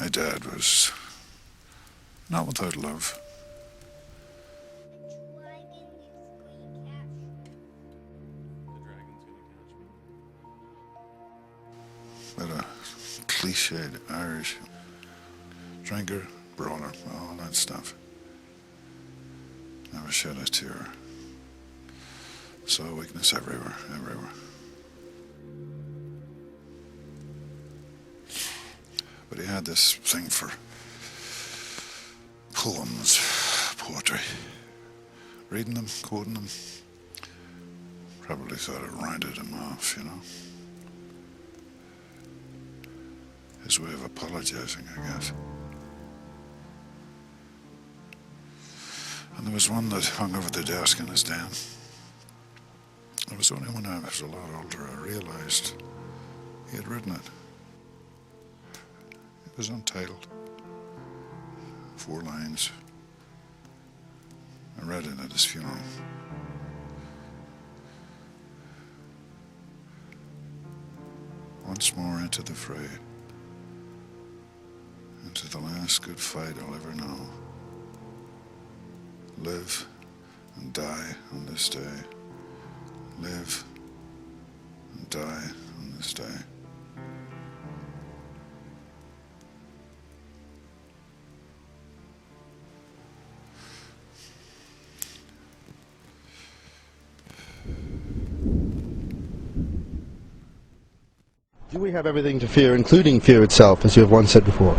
My dad was not without love. But a cliched Irish drinker, brawler, all that stuff. Never shed a tear. Saw weakness everywhere. But he had this thing for poems, poetry. Reading them, quoting them. Probably thought it rounded him off, you know. His way of apologizing, I guess. And there was one that hung over the desk in his den. It was only when I was a lot older I realized he had written it. It was untitled. 4 lines. I read it at his funeral. Once more into the fray. Into the last good fight I'll ever know. Live and die on this day. Live and die on this day. Do we have everything to fear, including fear itself, as you have once said before?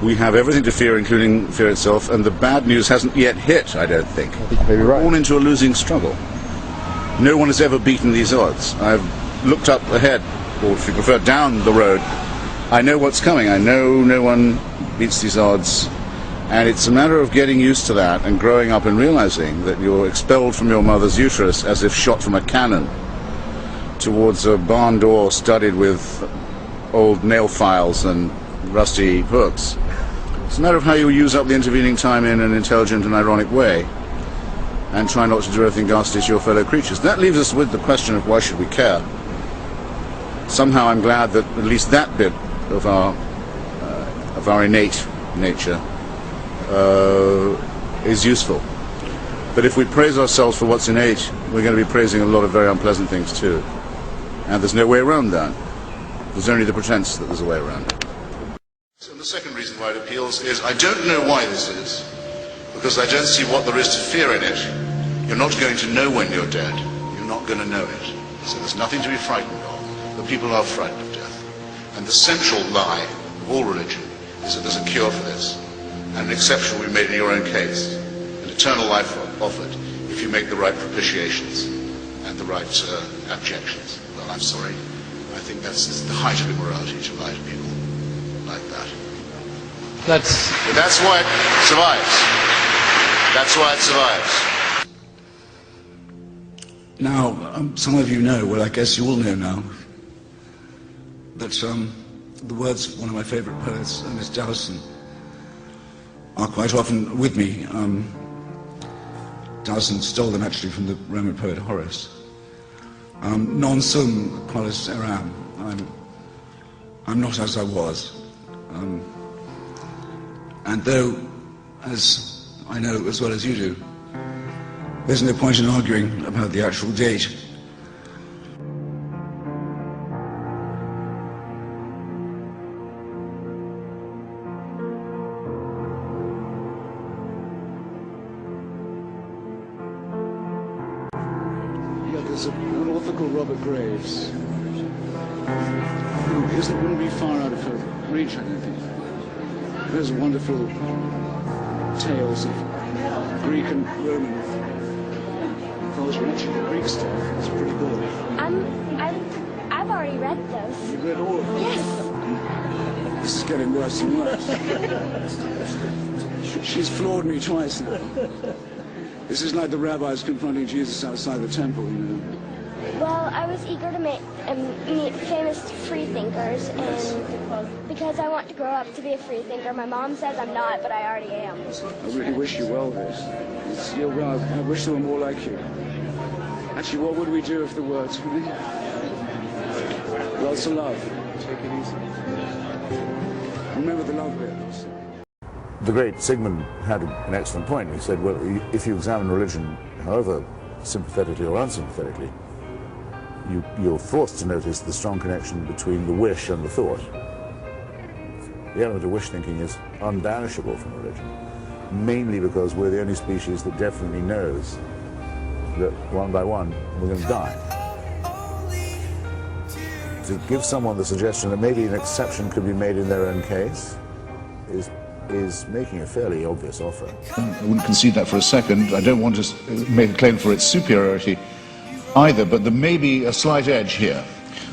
We have everything to fear, including fear itself, and the bad news hasn't yet hit, I don't think. I think you may be right. We're born into a losing struggle. No one has ever beaten these odds. I've looked up ahead, or if you prefer, down the road. I know what's coming. I know no one beats these odds. And it's a matter of getting used to that and growing up and realizing that you're expelled from your mother's uterus as if shot from a cannon towards a barn door studded with old nail files and rusty hooks. It's a matter of how you use up the intervening time in an intelligent and ironic way and try not to do anything ghastly to your fellow creatures. That leaves us with the question of why should we care? Somehow I'm glad that at least that bit of our innate nature is useful. But if we praise ourselves for what's innate, we're going to be praising a lot of very unpleasant things too. And there's no way around that. There's only the pretense that there's a way around it. So the second reason why it appeals is I don't know why this is, because I don't see what there is to fear in it. You're not going to know when you're dead. You're not going to know it. So there's nothing to be frightened of. But people are frightened of death. And the central lie of all religion is that there's a cure for this. And an exception will be made in your own case. An eternal life offered if you make the right propitiations and the right abjections. Well, I'm sorry. I think that's the height of immorality to lie to people like that. But that's why it survives. That's why it survives. Now, some of you know, well, I guess you all know now, that the words of one of my favourite poets, Ernest Dowson, are quite often with me. Dowson stole them actually from the Roman poet Horace. Non sum qualis eram. I'm not as I was. And though, as I know as well as you do, there's no point in arguing about the actual date. There's an author called Robert Graves, who wouldn't be far out of her reach, I don't think. There's wonderful tales of Greek and Roman. If I was mentioning the Greek stuff, it's pretty good. I've already read those. You've read all of them? Yes. This is getting worse and worse. She's floored me twice now. This is like the rabbis confronting Jesus outside the temple, you know. Well, I was eager to meet famous freethinkers, and because I want to grow up to be a freethinker. My mom says I'm not, but I already am. I really wish you well, this. I wish there were more like you. Actually, what would we do if there were too many? Lots of love. Take it easy. Remember the love bit also. The great Sigmund had an excellent point. He said, well, if you examine religion, however sympathetically or unsympathetically, you're forced to notice the strong connection between the wish and the thought. The element of wish thinking is unbanishable from religion, mainly because we're the only species that definitely knows that one by one we're going to die. To give someone the suggestion that maybe an exception could be made in their own case is making a fairly obvious offer. I wouldn't concede that for a second. I don't want to make a claim for its superiority either, but there may be a slight edge here.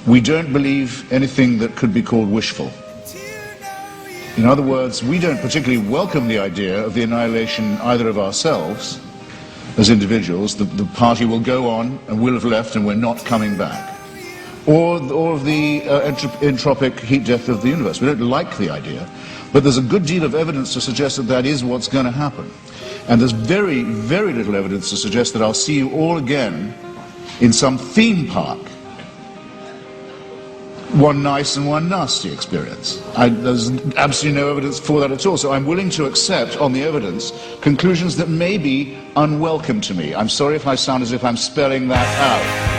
We don't believe anything that could be called wishful. In other words, we don't particularly welcome the idea of the annihilation either of ourselves as individuals, the party will go on and we'll have left and we're not coming back, or of the entropic heat death of the universe. We don't like the idea, but there's a good deal of evidence to suggest that that is what's going to happen. And there's very, very little evidence to suggest that I'll see you all again in some theme park. One nice and one nasty experience. There's absolutely no evidence for that at all, so I'm willing to accept, on the evidence, conclusions that may be unwelcome to me. I'm sorry if I sound as if I'm spelling that out.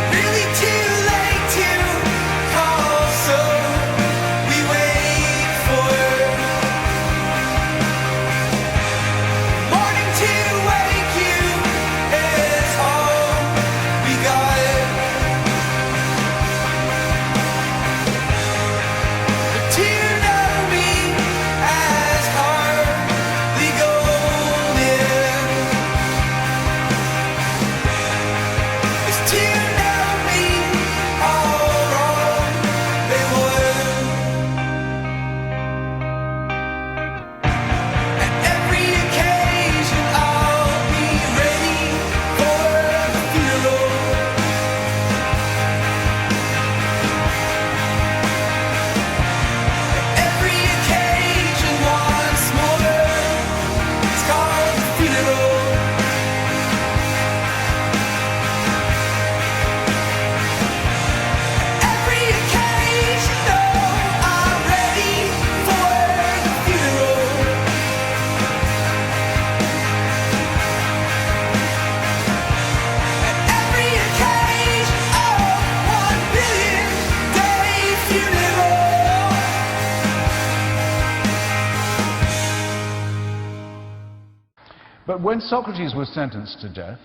But when Socrates was sentenced to death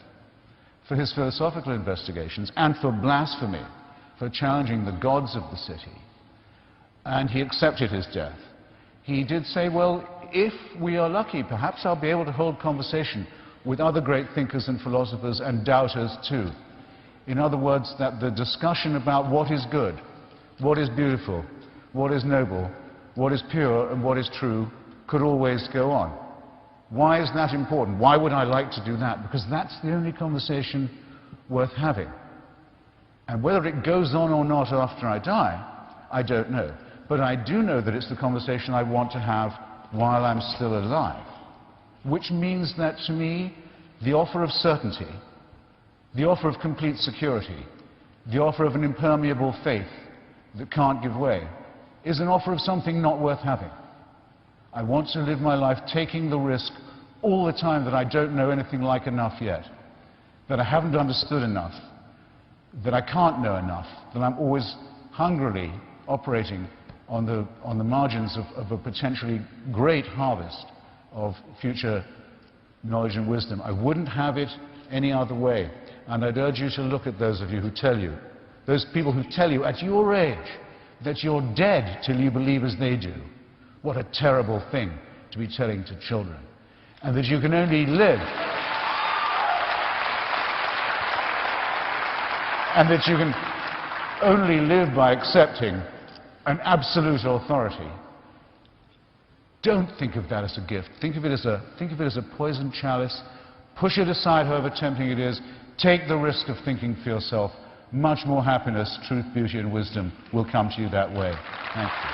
for his philosophical investigations and for blasphemy, for challenging the gods of the city, and he accepted his death, he did say, well, if we are lucky, perhaps I'll be able to hold conversation with other great thinkers and philosophers and doubters too. In other words, that the discussion about what is good, what is beautiful, what is noble, what is pure and what is true could always go on. Why is that important? Why would I like to do that? Because that's the only conversation worth having. And whether it goes on or not after I die, I don't know. But I do know that it's the conversation I want to have while I'm still alive. Which means that to me, the offer of certainty, the offer of complete security, the offer of an impermeable faith that can't give way, is an offer of something not worth having. I want to live my life taking the risk all the time that I don't know anything like enough yet, that I haven't understood enough, that I can't know enough, that I'm always hungrily operating on the margins of a potentially great harvest of future knowledge and wisdom. I wouldn't have it any other way. And I'd urge you to look at those of you who tell you, those people who tell you at your age that you're dead till you believe as they do. What a terrible thing to be telling to children. And that you can only live, and that you can only live by accepting an absolute authority. Don't think of that as a gift. Think of it as a poisoned chalice. Push it aside, however tempting it is. Take the risk of thinking for yourself. Much more happiness, truth, beauty, and wisdom will come to you that way. Thank you.